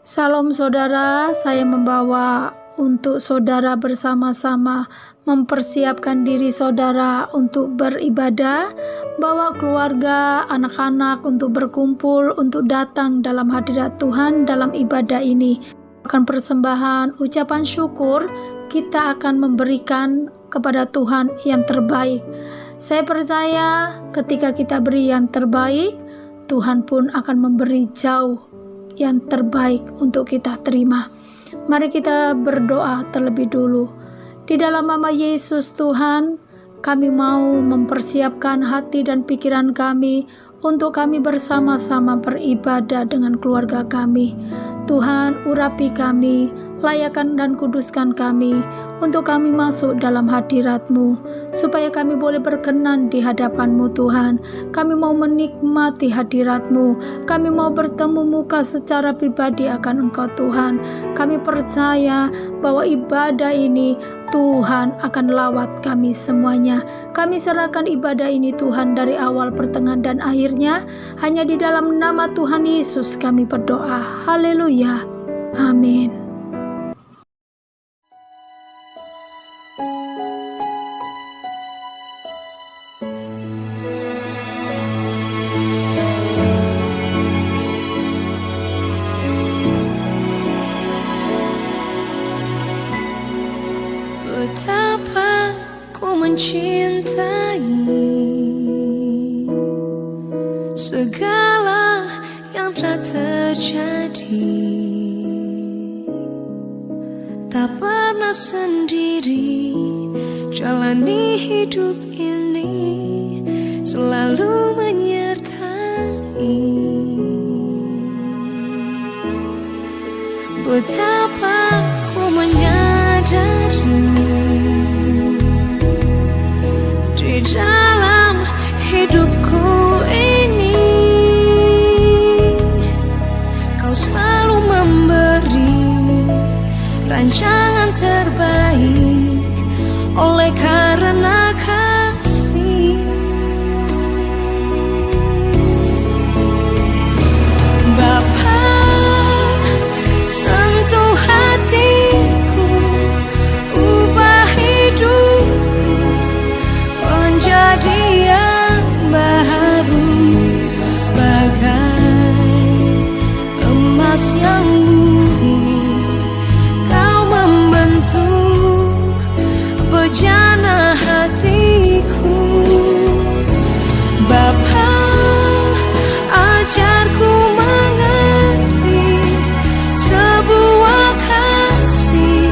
Salam saudara, saya membawa untuk saudara bersama-sama mempersiapkan diri saudara untuk beribadah, bawa keluarga, anak-anak untuk berkumpul, untuk datang dalam hadirat Tuhan dalam ibadah ini. Akan persembahan, ucapan syukur, kita akan memberikan kepada Tuhan yang terbaik. Saya percaya ketika kita beri yang terbaik, Tuhan pun akan memberi jauh yang terbaik untuk kita terima. Mari kita berdoa terlebih dulu. Di dalam nama Yesus Tuhan, kami mau mempersiapkan hati dan pikiran kami untuk kami bersama-sama beribadah dengan keluarga kami. Tuhan, urapi kami, layakan dan kuduskan kami untuk kami masuk dalam hadirat-Mu, supaya kami boleh berkenan di hadapan-Mu Tuhan. Kami mau menikmati hadirat-Mu, kami mau bertemu muka secara pribadi akan Engkau Tuhan. Kami percaya bahwa ibadah ini Tuhan akan lawat kami semuanya. Kami serahkan ibadah ini Tuhan dari awal, pertengahan dan akhirnya. Hanya di dalam nama Tuhan Yesus kami berdoa. Haleluya. Amin. Betapa ku mencintai segala yang telah terjadi. Tak pernah sendiri jalani hidup ini, selalu menyertai. Betapa ku menyadari di dalam hidupku ini Kau selalu memberi rancangan terbaik oleh karena kasih. Bapa, sentuh hatiku, ubah hidupku menjadi yang baru, bagai emas yang murni. Kau membentuk bejana hatiku. Bapa, ajarku mengerti sebuah kasih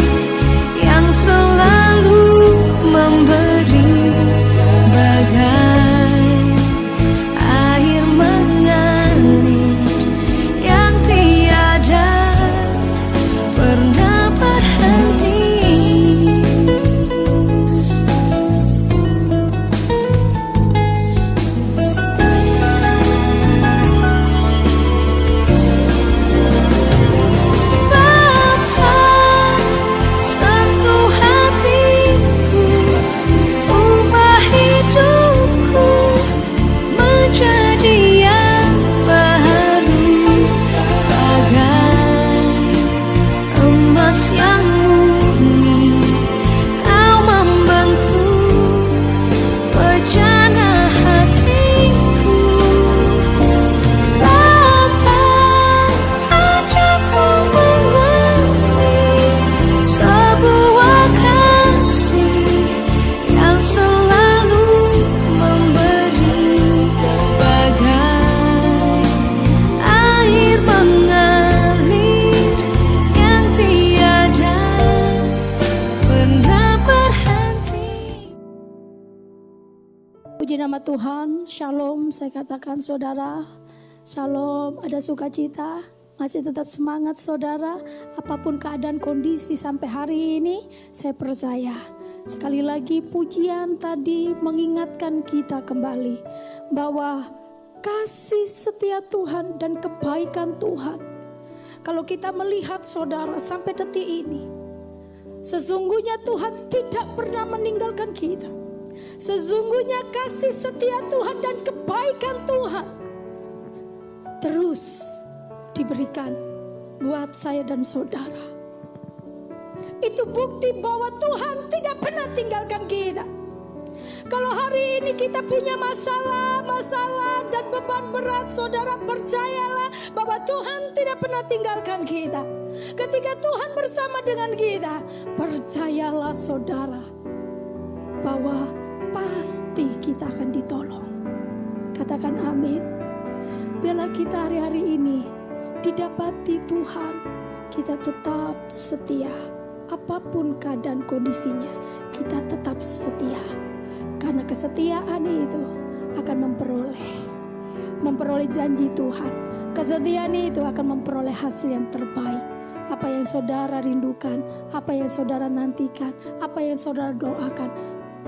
yang selalu memberi, bagai air mengalir yang tiada pernah berhenti. Bapa, sentuh hatiku, ubah hidupku menjadi yang baru, bagai emas yang murni. Kau membentuk bejana hatiku. Bapa, ajarku mengerti sebuah kasih yang selalu memberi, bagai air mengalir yang tiada pernah berhenti. Puji nama Tuhan. Shalom, saya katakan saudara. Shalom, ada sukacita, masih tetap semangat saudara. Apapun keadaan kondisi sampai hari ini, saya percaya sekali lagi pujian tadi mengingatkan kita kembali bahwa kasih setia Tuhan dan kebaikan Tuhan. Kalau kita melihat saudara sampai detik ini, sesungguhnya Tuhan tidak pernah meninggalkan kita. Sesungguhnya kasih setia Tuhan dan kebaikan Tuhan terus diberikan buat saya dan saudara. Itu bukti bahwa Tuhan tidak pernah tinggalkan kita. Kalau hari ini kita punya masalah dan beban berat, saudara percayalah bahwa Tuhan tidak pernah tinggalkan kita. Ketika Tuhan bersama dengan kita, percayalah saudara bahwa pasti kita akan ditolong. Katakan amin. Biarlah kita hari-hari ini didapati Tuhan, kita tetap setia. Apapun keadaan kondisinya, kita tetap setia. Karena kesetiaan itu akan memperoleh janji Tuhan. Kesetiaan itu akan memperoleh hasil yang terbaik. Apa yang saudara rindukan, apa yang saudara nantikan, apa yang saudara doakan,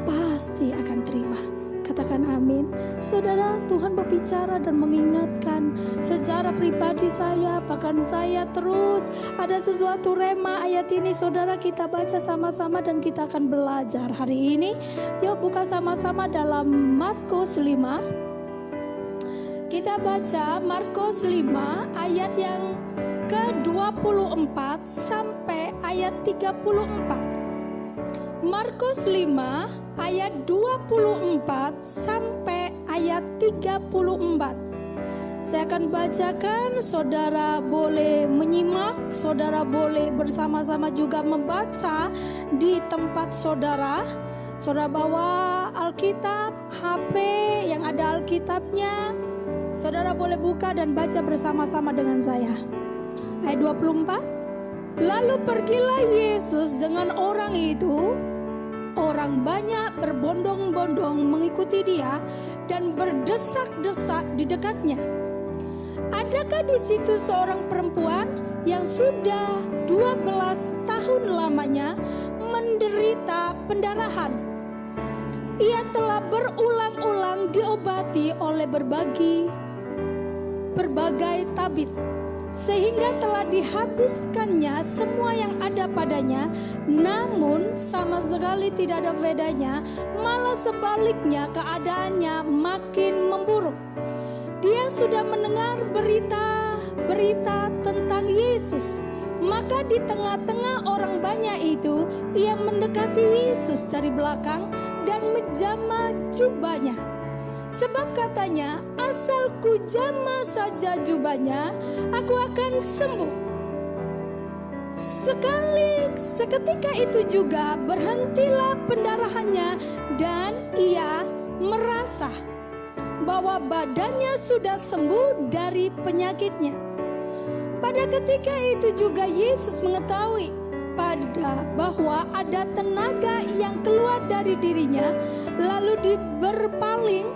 pasti akan terima. Katakan amin. Saudara, Tuhan berbicara dan mengingatkan secara pribadi saya, bahkan saya terus ada sesuatu rema ayat ini. Saudara, kita baca sama-sama dan kita akan belajar hari ini. Yuk buka sama-sama dalam Markus 5. Kita baca Markus 5 ayat yang ke-24 sampai ayat 34. Markus 5 ayat 24 sampai ayat 34. Saya akan bacakan, saudara boleh menyimak, saudara boleh bersama-sama juga membaca di tempat saudara. Saudara bawa Alkitab, HP yang ada Alkitabnya, saudara boleh buka dan baca bersama-sama dengan saya. Ayat 24. Lalu pergilah Yesus dengan orang itu. Orang banyak berbondong-bondong mengikuti dia dan berdesak-desak di dekatnya. Adakah di situ seorang perempuan yang sudah 12 tahun lamanya menderita pendarahan? Ia telah berulang-ulang diobati oleh berbagai tabib, sehingga telah dihabiskannya semua yang ada padanya, namun sama sekali tidak ada bedanya, malah sebaliknya keadaannya makin memburuk. Dia sudah mendengar berita tentang Yesus, maka di tengah-tengah orang banyak itu, ia mendekati Yesus dari belakang dan menjamah jubahnya. Sebab katanya, asal ku jamah saja jubahnya, aku akan sembuh. Seketika itu juga berhentilah pendarahannya dan ia merasa bahwa badannya sudah sembuh dari penyakitnya. Pada ketika itu juga Yesus mengetahui bahwa ada tenaga yang keluar dari dirinya, lalu berpaling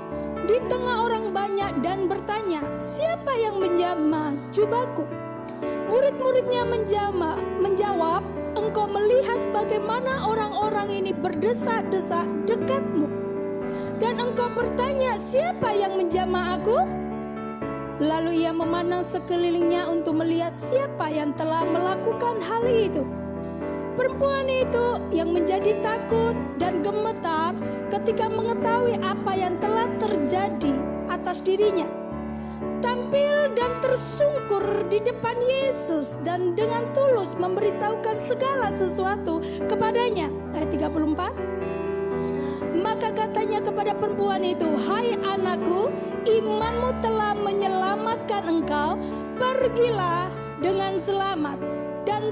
di tengah orang banyak dan bertanya, siapa yang menjamah jubahku? Murid-muridnya menjawab, engkau melihat bagaimana orang-orang ini berdesak-desak dekatmu, dan engkau bertanya, siapa yang menjamah aku? Lalu ia memandang sekelilingnya untuk melihat siapa yang telah melakukan hal itu. Perempuan itu yang menjadi takut dan gemetar ketika mengetahui apa yang telah terjadi atas dirinya, tampil dan tersungkur di depan Yesus dan dengan tulus memberitahukan segala sesuatu kepadanya. Ayat 34. Maka katanya kepada perempuan itu, hai anakku, imanmu telah menyelamatkan engkau, pergilah dengan selamat dan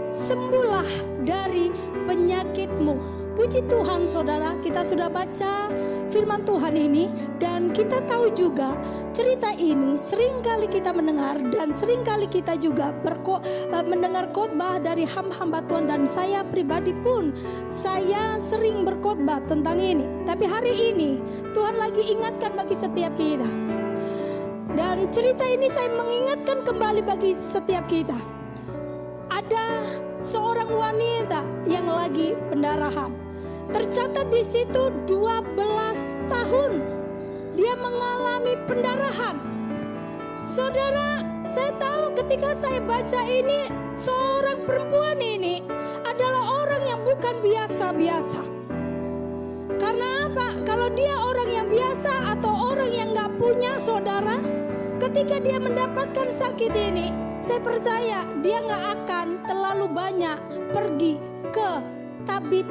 sembuhlah dari penyakitmu. Puji Tuhan saudara, kita sudah baca firman Tuhan ini dan kita tahu juga cerita ini seringkali kita mendengar dan seringkali kita juga mendengar khotbah dari hamba-hamba Tuhan, dan saya pribadi pun saya sering berkhotbah tentang ini. Tapi hari ini Tuhan lagi ingatkan bagi setiap kita, dan cerita ini saya mengingatkan kembali bagi setiap kita. Ada seorang wanita yang lagi pendarahan. Tercatat di situ 12 tahun dia mengalami pendarahan. Saudara, saya tahu ketika saya baca ini, seorang perempuan ini adalah orang yang bukan biasa-biasa. Karena apa? Kalau dia orang yang biasa atau orang yang gak punya saudara, ketika dia mendapatkan sakit ini, saya percaya dia nggak akan terlalu banyak pergi ke tabib.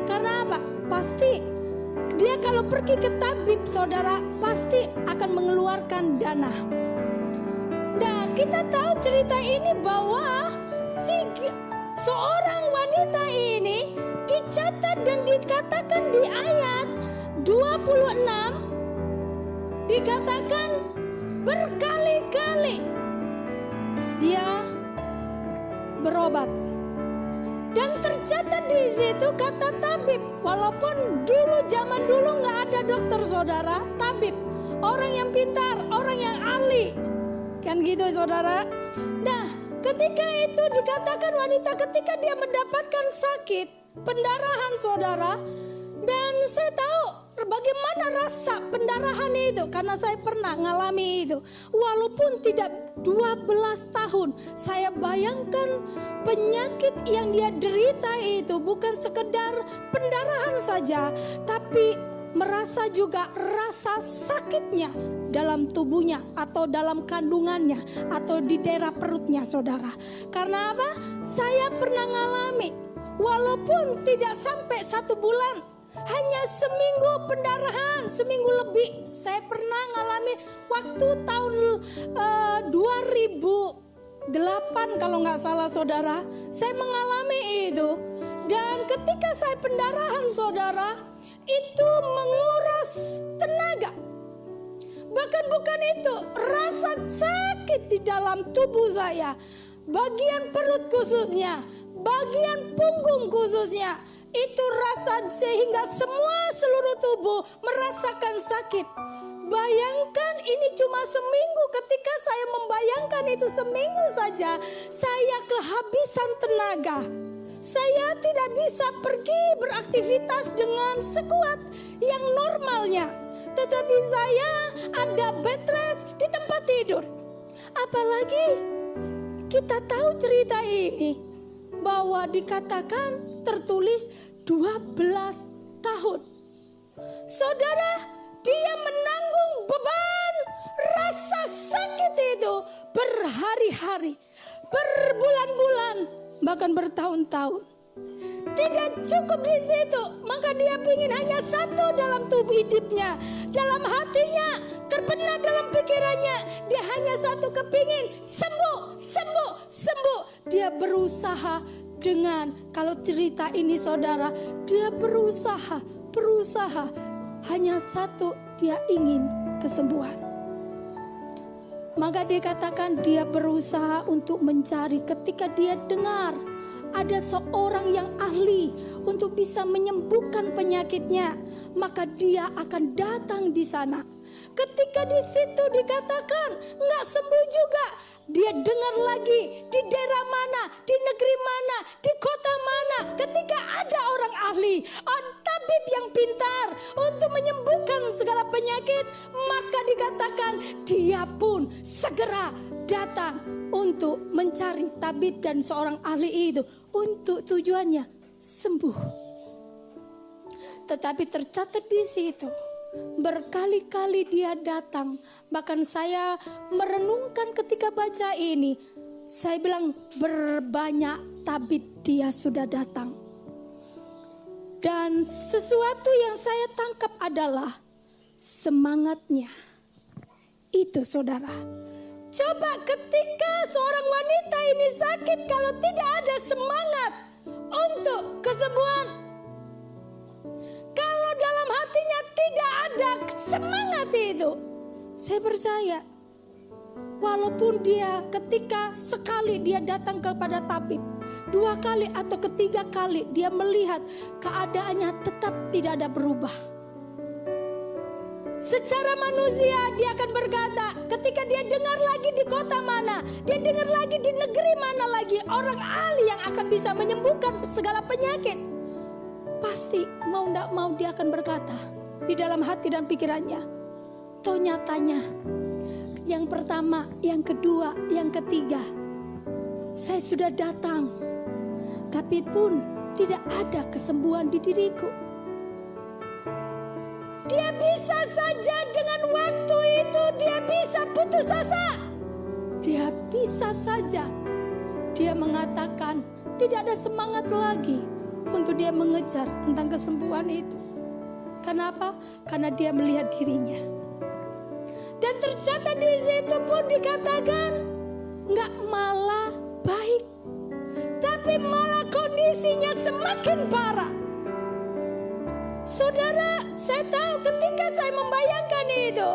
Karena apa? Pasti dia kalau pergi ke tabib, saudara, pasti akan mengeluarkan dana. Nah, kita tahu cerita ini bahwa seorang wanita ini dicatat dan dikatakan di ayat 26, dikatakan berkali-kali dia berobat. Dan tercatat di situ kata tabib. Walaupun zaman dulu nggak ada dokter, saudara, tabib, orang yang pintar, orang yang ahli, kan gitu, saudara. Nah, ketika itu dikatakan wanita ketika dia mendapatkan sakit pendarahan, saudara, dan saya tahu bagaimana rasa pendarahan itu karena saya pernah ngalami itu. Walaupun tidak 12 tahun, saya bayangkan penyakit yang dia derita itu bukan sekedar pendarahan saja, tapi merasa juga rasa sakitnya dalam tubuhnya atau dalam kandungannya atau di daerah perutnya, saudara. Karena apa? Saya pernah ngalami, walaupun tidak sampai 1 bulan, hanya seminggu pendarahan, seminggu lebih. Saya pernah ngalami waktu tahun 2008 kalau nggak salah, saudara. Saya mengalami itu. Dan ketika saya pendarahan, saudara, itu menguras tenaga. Bahkan bukan itu, rasa sakit di dalam tubuh saya, bagian perut khususnya, bagian punggung khususnya, itu rasa sehingga semua seluruh tubuh merasakan sakit. Bayangkan ini cuma seminggu. Ketika saya membayangkan itu seminggu saja, saya kehabisan tenaga. Saya tidak bisa pergi beraktivitas dengan sekuat yang normalnya. Tetapi saya ada bed rest di tempat tidur. Apalagi kita tahu cerita ini bahwa dikatakan tertulis 12 tahun. Saudara, dia menanggung beban rasa sakit itu berhari-hari, berbulan-bulan, bahkan bertahun-tahun. Tidak cukup di situ, maka dia ingin hanya satu dalam tubuh hidupnya, dalam hatinya, terbenak dalam pikirannya. Dia hanya satu kepingin, sembuh, sembuh, sembuh. Dia berusaha dengan, kalau cerita ini, saudara, dia berusaha, hanya satu, dia ingin kesembuhan. Maka dikatakan dia berusaha untuk mencari. Ketika dia dengar ada seorang yang ahli untuk bisa menyembuhkan penyakitnya, maka dia akan datang di sana. Ketika di situ dikatakan nggak sembuh juga, dia dengar lagi di daerah mana, di negeri mana, di kota mana. Ketika ada orang ahli, tabib yang pintar untuk menyembuhkan segala penyakit, maka dikatakan dia pun segera datang untuk mencari tabib dan seorang ahli itu untuk tujuannya sembuh. Tetapi tercatat di situ berkali-kali dia datang. Bahkan saya merenungkan ketika baca ini, saya bilang berbanyak tabib dia sudah datang. Dan sesuatu yang saya tangkap adalah semangatnya. Itu, saudara. Coba ketika seorang wanita ini sakit, kalau tidak ada semangat untuk kesembuhan, kalau dalam hatinya tidak ada semangat itu, saya percaya walaupun dia ketika sekali dia datang kepada tabib, 2 kali atau ketiga kali dia melihat keadaannya tetap tidak ada berubah. Secara manusia dia akan berkata, ketika dia dengar lagi di kota mana, dia dengar lagi di negeri mana lagi orang ahli yang akan bisa menyembuhkan segala penyakit, pasti mau tidak mau dia akan berkata di dalam hati dan pikirannya, toh nyatanya yang pertama, yang kedua, yang ketiga saya sudah datang, tapi pun tidak ada kesembuhan di diriku. dia bisa saja dengan waktu itu dia bisa putus asa. Dia bisa saja dia mengatakan tidak ada semangat lagi untuk dia mengejar tentang kesembuhan itu. Kenapa? Karena dia melihat dirinya. Dan tercatat di situ pun dikatakan nggak malah baik, tapi malah kondisinya semakin parah. Saudara, saya tahu ketika saya membayangkan itu,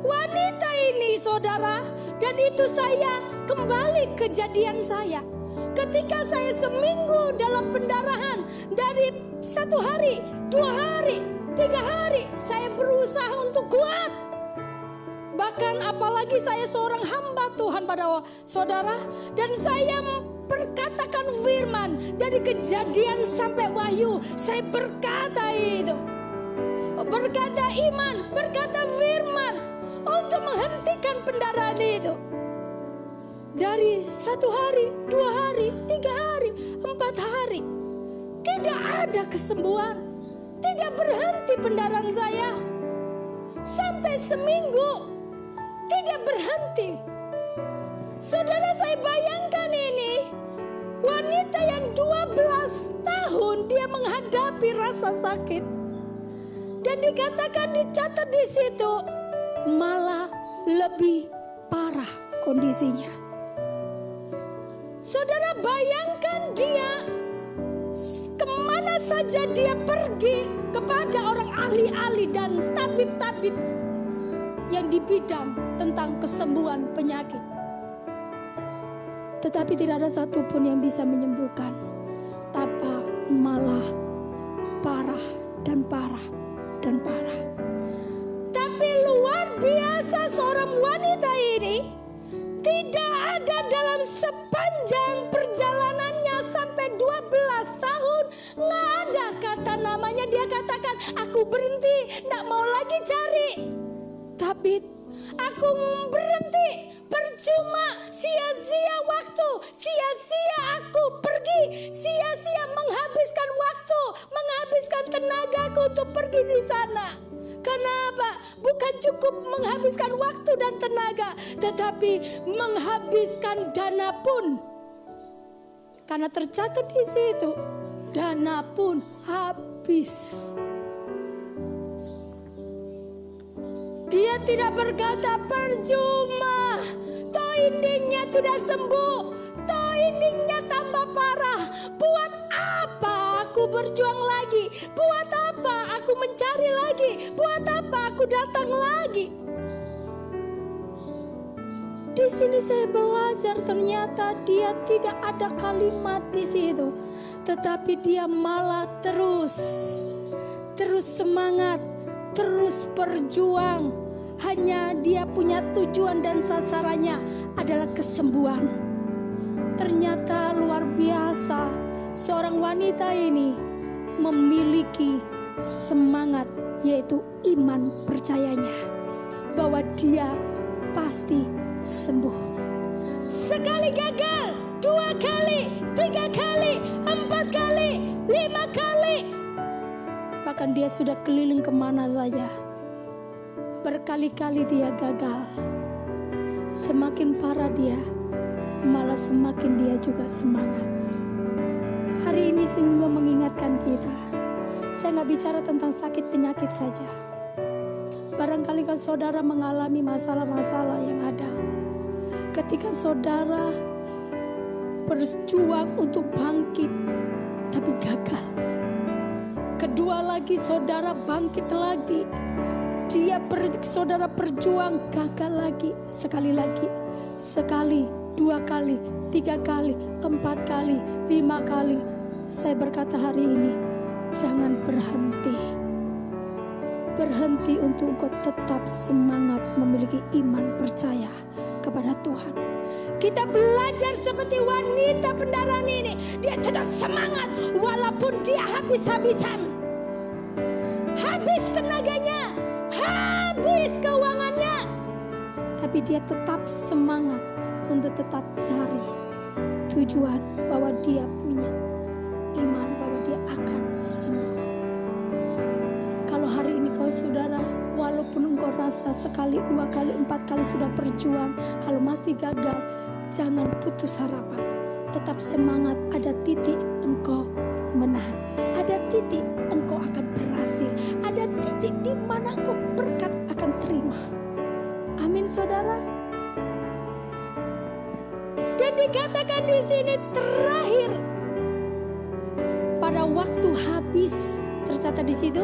wanita ini saudara, dan itu saya kembali kejadian saya. Ketika saya seminggu dalam pendarahan, dari 1 hari, 2 hari, 3 hari, saya berusaha untuk kuat. Bahkan apalagi saya seorang hamba Tuhan pada saudara, dan saya berkatakan firman dari Kejadian sampai Wahyu. Saya berkata itu, berkata iman, berkata firman untuk menghentikan pendarahan itu. Dari 1 hari, 2 hari, 3 hari, 4 hari, tidak ada kesembuhan, tidak berhenti pendarahan saya. Sampai seminggu tidak berhenti. Saudara, saya bayangkan ini wanita yang 12 tahun dia menghadapi rasa sakit. Dan dikatakan, dicatat di situ malah lebih parah kondisinya. Saudara, bayangkan dia kemana saja dia pergi kepada orang ahli-ahli dan tabib-tabib yang di bidang tentang kesembuhan penyakit. Tetapi tidak ada satupun yang bisa menyembuhkan. Tapi malah parah dan parah dan parah. Tapi luar biasa seorang wanita ini tidak ada dalam sepanjang perjalanannya sampai 12 tahun. Nggak ada kata namanya dia katakan aku berhenti, nggak mau lagi cari. Tapi aku berhenti, percuma, sia-sia waktu, sia-sia aku pergi, sia-sia menghabiskan waktu, menghabiskan tenagaku untuk pergi di sana. Kenapa? Bukan cukup menghabiskan waktu dan tenaga, tetapi menghabiskan dana pun. Karena tercatat di situ, dana pun habis. Dia tidak berkata percuma, toh endingnya tidak sembuh, toh endingnya tambah parah. Buat apa aku berjuang lagi? Buat apa aku mencari lagi? Buat apa aku datang lagi? Di sini saya belajar ternyata dia tidak ada kalimat di situ, tetapi dia malah terus semangat, terus berjuang. Hanya dia punya tujuan dan sasarannya adalah kesembuhan. Ternyata luar biasa, seorang wanita ini memiliki semangat, yaitu iman percayanya bahwa dia pasti sembuh. Sekali gagal, 2 kali, 3 kali, 4 kali, 5 kali. Bahkan dia sudah keliling kemana saja. Berkali-kali dia gagal. Semakin parah dia, malah semakin dia juga semangat. Hari ini sehingga mengingatkan kita. Saya nggak bicara tentang sakit penyakit saja. Barangkali kan saudara mengalami masalah-masalah yang ada. Ketika saudara berjuang untuk bangkit, tapi gagal. Kedua lagi saudara bangkit lagi. Saudara berjuang gagal lagi. Sekali lagi, sekali, 2 kali, 3 kali, 4 kali, 5 kali. Saya berkata hari ini, jangan berhenti. Berhenti untuk engkau tetap semangat memiliki iman percaya kepada Tuhan. Kita belajar seperti wanita pendarahan ini. Dia tetap semangat walaupun dia habis-habisan. Habis tenaganya, habis keuangannya, tapi dia tetap semangat untuk tetap cari tujuan bahwa dia punya iman bahwa dia akan sembuh. Kalau hari ini kau saudara, walaupun engkau rasa sekali, 2 kali, 4 kali sudah berjuang, kalau masih gagal, jangan putus harapan. Tetap semangat, ada titik engkau menang. Ada titik engkau akan berhasil. Ada titik di mana engkau berkat akan terima. Amin saudara. Dan dikatakan di sini terakhir, pada waktu habis, tercatat di situ.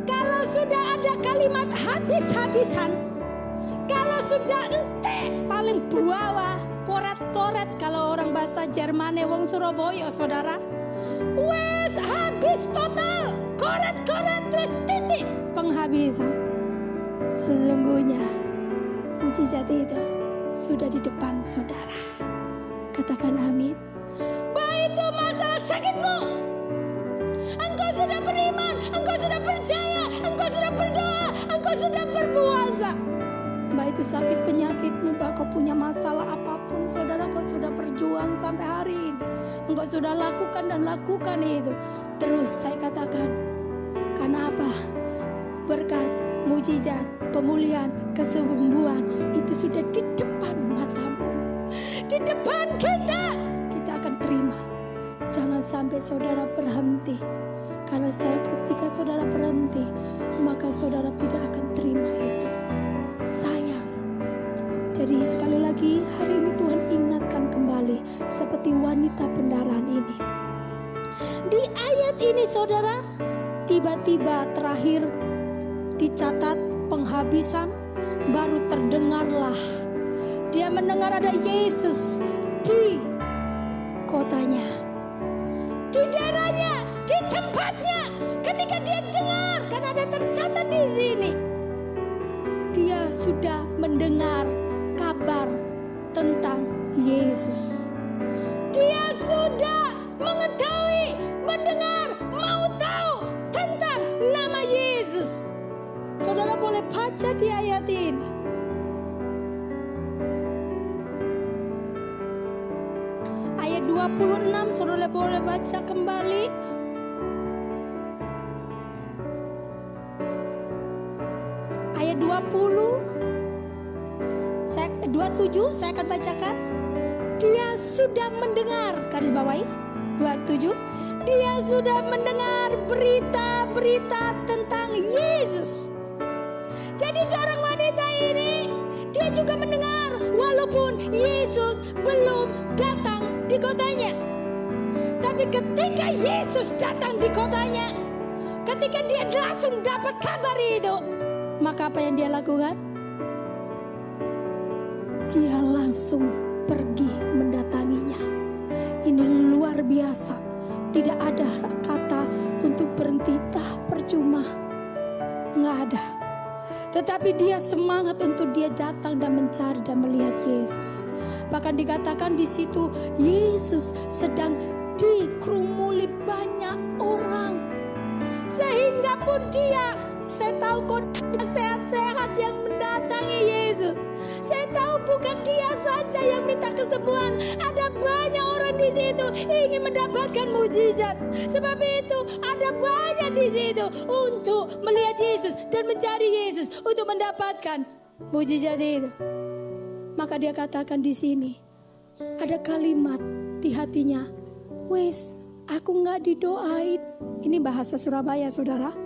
Kalau sudah ada kalimat habis-habisan, kalau sudah ente paling buawa, koret-koret kalau orang bahasa Jermane wong Surabaya saudara. Wes habis total, koret-koret terus titik penghabisan. Sesungguhnya mujizat itu sudah di depan saudara. Katakan amin. Bahwa itu masalah sakitmu, engkau sudah beriman, engkau sudah percaya, engkau sudah berdoa, engkau sudah berpuasa. Baik itu sakit penyakitmu, bahwa kau punya masalah apapun, saudara, kau sudah berjuang sampai hari ini. Engkau sudah lakukan dan lakukan itu. Terus saya katakan, karena apa? Berkat, mujizat, pemulihan, kesembuhan itu sudah di depan matamu, di depan kita akan terima. Jangan sampai saudara berhenti. Kalau ketika saudara berhenti, maka saudara tidak akan terima itu. Sayang. Jadi sekali lagi hari ini Tuhan ingatkan kembali seperti wanita pendaraan ini. Di ayat ini saudara, tiba-tiba terakhir dicatat penghabisan, baru terdengarlah. Dia mendengar ada Yesus di kotanya, di daerahnya, di tempatnya. Ketika dia dengar, kan ada tercatat di sini, dia sudah mendengar kabar tentang Yesus. Dia sudah mengetahui, mendengar, mau tahu tentang nama Yesus. Saudara boleh baca di ayat ini. Ayat 26 saudara boleh baca kembali. Ayat 27 saya akan bacakan. Dia sudah mendengar, garis bawahi 27. Dia sudah mendengar berita-berita tentang Yesus. Jadi seorang wanita ini, dia juga mendengar walaupun Yesus belum datang di kotanya. Tapi ketika Yesus datang di kotanya, ketika dia langsung dapat kabar itu, maka apa yang dia lakukan? Dia langsung pergi mendatanginya. Ini luar biasa. Tidak ada kata untuk berhenti, percuma. Nggak ada. Tetapi dia semangat untuk dia datang dan mencari dan melihat Yesus. Bahkan dikatakan di situ Yesus sedang dikerumuli banyak orang. Sehingga pun dia, saya tahu kok sehat-sehat yang mendatangi Yesus. Saya tahu bukan dia saja yang minta kesembuhan. Ada banyak orang di situ ingin mendapatkan mujizat. Sebab itu ada banyak di situ untuk melihat Yesus dan mencari Yesus untuk mendapatkan mujizat itu. Maka dia katakan di sini ada kalimat di hatinya, wes aku nggak didoain. Ini bahasa Surabaya saudara.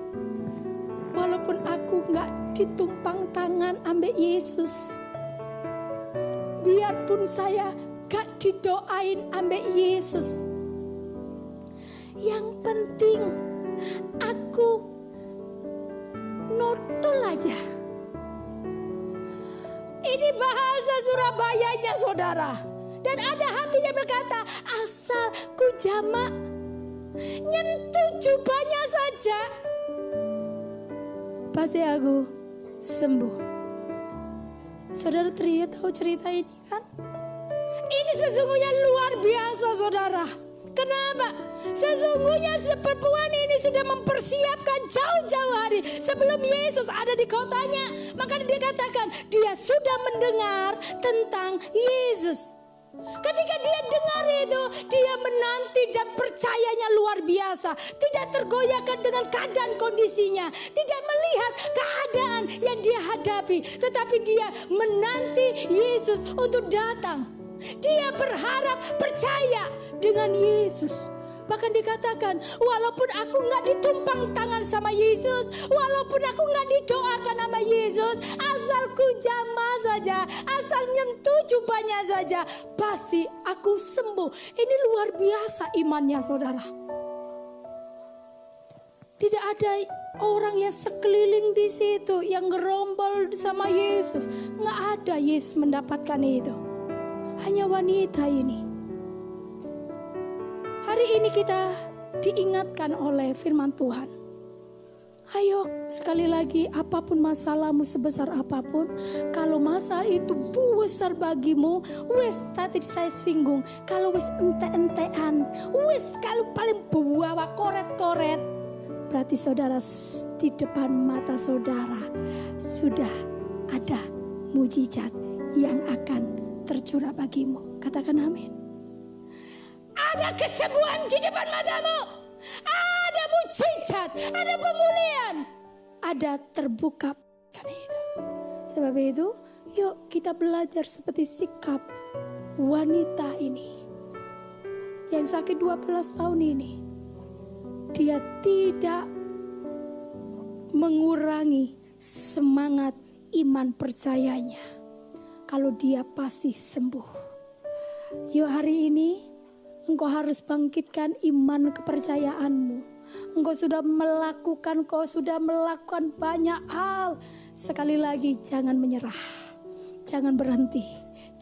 Walaupun aku nggak ditumpang tangan ambek Yesus, biarpun saya gak didoain ambek Yesus, yang penting aku notol aja. Ini bahasa Surabayanya saudara. Dan ada hatinya berkata, asal ku jamak nyentuh jubahnya saja, pasti aku sembuh. Saudara tahu cerita ini kan? Ini sesungguhnya luar biasa saudara. Kenapa? Sesungguhnya perempuan ini sudah mempersiapkan jauh-jauh hari sebelum Yesus ada di kotanya. Maka dia katakan dia sudah mendengar tentang Yesus. Ketika dia dengar itu, dia menanti dan percayanya luar biasa. Tidak tergoyahkan dengan keadaan kondisinya, tidak melihat keadaan yang dia hadapi, tetapi dia menanti Yesus untuk datang. Dia berharap, percaya dengan Yesus. Bahkan dikatakan, walaupun aku gak ditumpang tangan sama Yesus, walaupun aku gak didoakan sama Yesus, asal ku jamah saja, asal nyentuh jubahnya saja, pasti aku sembuh. Ini luar biasa imannya, saudara. Tidak ada orang yang sekeliling di situ yang gerombol sama Yesus. Gak ada Yesus mendapatkan itu. Hanya wanita ini. Hari ini kita diingatkan oleh firman Tuhan. Ayo sekali lagi, apapun masalahmu sebesar apapun, kalau masalah itu besar bagimu, wes tadi saya singgung, kalau wes ente-entean, wes kalau paling bawa koret-koret, berarti saudara di depan mata saudara sudah ada mujizat yang akan tercurah bagimu. Katakan amin. Ada kesembuhan di depan matamu, ada mujizat, ada pemulihan, ada terbuka. Karena itu, sebab itu, yuk kita belajar seperti sikap wanita ini yang sakit 12 tahun ini. Dia tidak mengurangi semangat iman percayanya. Kalau dia pasti sembuh. Yuk hari ini engkau harus bangkitkan iman kepercayaanmu. Engkau sudah melakukan banyak hal. Sekali lagi, jangan menyerah, jangan berhenti,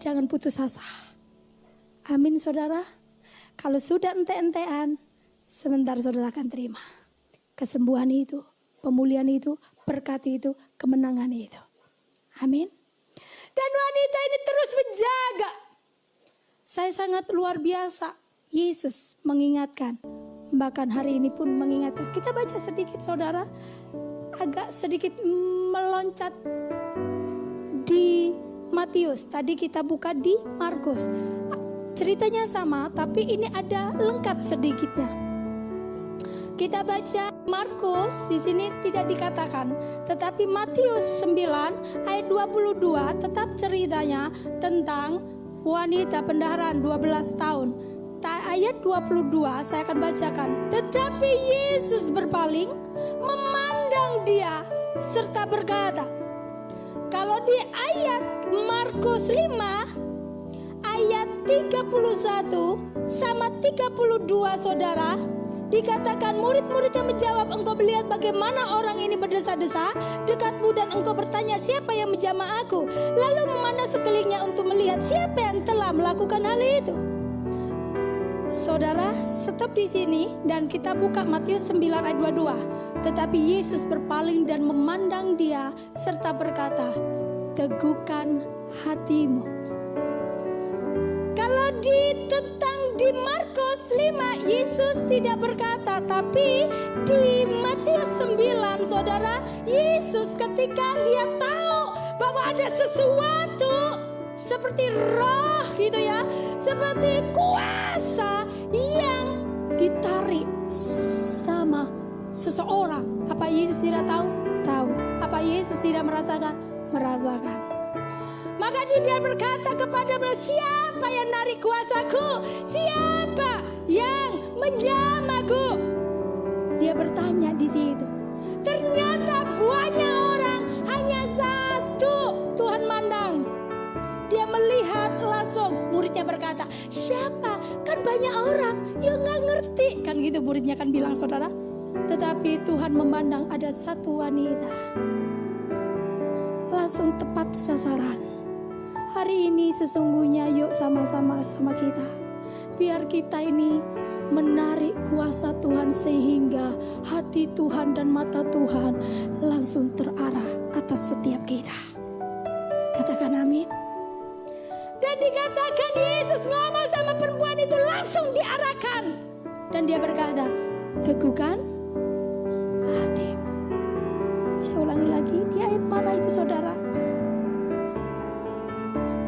jangan putus asa. Amin saudara. Kalau sudah ente-entean, sebentar saudara akan terima kesembuhan itu, pemulihan itu, berkat itu, kemenangan itu. Amin. Dan wanita ini terus menjaga. Saya sangat luar biasa. Yesus mengingatkan, bahkan hari ini pun mengingatkan. Kita baca sedikit saudara, agak sedikit meloncat di Matius. Tadi kita buka di Markus. Ceritanya sama, tapi ini ada lengkap sedikitnya. Kita baca Markus, di sini tidak dikatakan, tetapi Matius 9 ayat 22 tetap ceritanya tentang wanita pendaharan 12 tahun. Ayat 22 saya akan bacakan. Tetapi Yesus berpaling, memandang dia, serta berkata. Kalau di ayat Markus 5 ayat 31 sama 32 saudara, dikatakan murid-muridnya menjawab, engkau melihat bagaimana orang ini berdesah-desah dekatmu dan engkau bertanya siapa yang menjamah aku. Lalu memandang sekelilingnya untuk melihat siapa yang telah melakukan hal itu. Saudara, stop di sini dan kita buka Matius 9 ayat 22. Tetapi Yesus berpaling dan memandang dia serta berkata, teguhkan hatimu. Kalau di Markus 5 Yesus tidak berkata, tapi di Matius 9 saudara, Yesus ketika dia tahu bahwa ada sesuatu seperti roh gitu ya, seperti kuasa yang ditarik sama seseorang. Apa Yesus tidak tahu? Tahu. Apa Yesus tidak merasakan? Merasakan. Maka dia berkata kepada beliau, siapa yang narik kuasaku? Siapa yang menjamahku? Dia bertanya di situ. Ternyata banyak orang, hanya satu Tuhan mandang. Dia melihat langsung. Muridnya berkata, siapa? Kan banyak orang yang gak ngerti. Kan gitu muridnya kan bilang saudara. Tetapi Tuhan memandang ada satu wanita. Langsung tepat sasaran. Hari ini sesungguhnya yuk sama-sama kita. Biar kita ini menarik kuasa Tuhan sehingga hati Tuhan dan mata Tuhan langsung terarah atas setiap kita. Katakan amin. Dan dikatakan Yesus ngomong sama perempuan itu langsung diarahkan. Dan dia berkata, teguhkan hatimu. Saya ulangi lagi, di ayat mana itu saudara?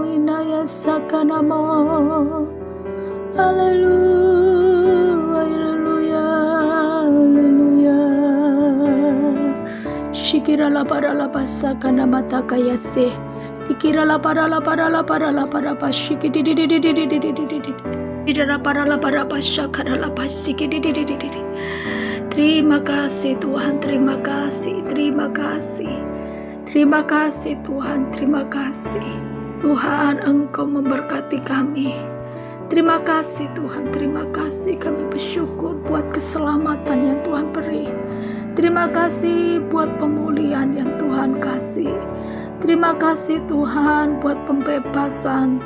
mo, inayasaka mo. Haleluya, haleluya, haleluya. Shikira la para la pasaka namata kayase. Dikira la para la pasiki di di di di di di di di di di di. Didara para la pasaka la pasiki di di di di di. Terima kasih Tuhan, terima kasih, terima kasih. Terima kasih Tuhan, terima kasih. Tuhan, Engkau memberkati kami. Terima kasih Tuhan, terima kasih. Kami bersyukur buat keselamatan yang Tuhan beri. Terima kasih buat pemulihan yang Tuhan kasih. Terima kasih Tuhan buat pembebasan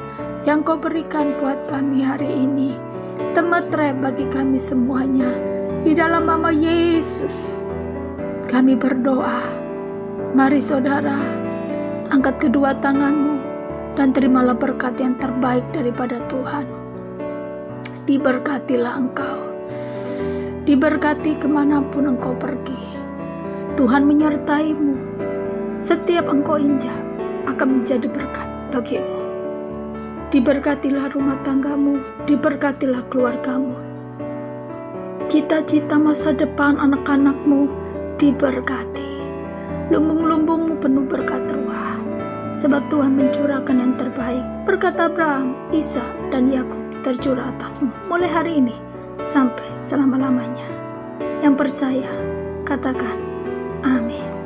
yang Kau berikan buat kami hari ini. Temetre bagi kami semuanya. Di dalam nama Yesus kami berdoa. Mari saudara, angkat kedua tanganmu dan terimalah berkat yang terbaik daripada Tuhan. Diberkatilah engkau. Diberkati kemanapun engkau pergi. Tuhan menyertaimu. Setiap engkau injak akan menjadi berkat bagimu. Diberkatilah rumah tanggamu. Diberkatilah keluargamu. Cita-cita masa depan anak-anakmu diberkati. Lumbung-lumbungmu penuh berkat ruah. Sebab Tuhan mencurahkan yang terbaik. Berkat Abraham, Isa, dan Yakub tercurah atasmu mulai hari ini sampai selama-lamanya. Yang percaya, katakan amin.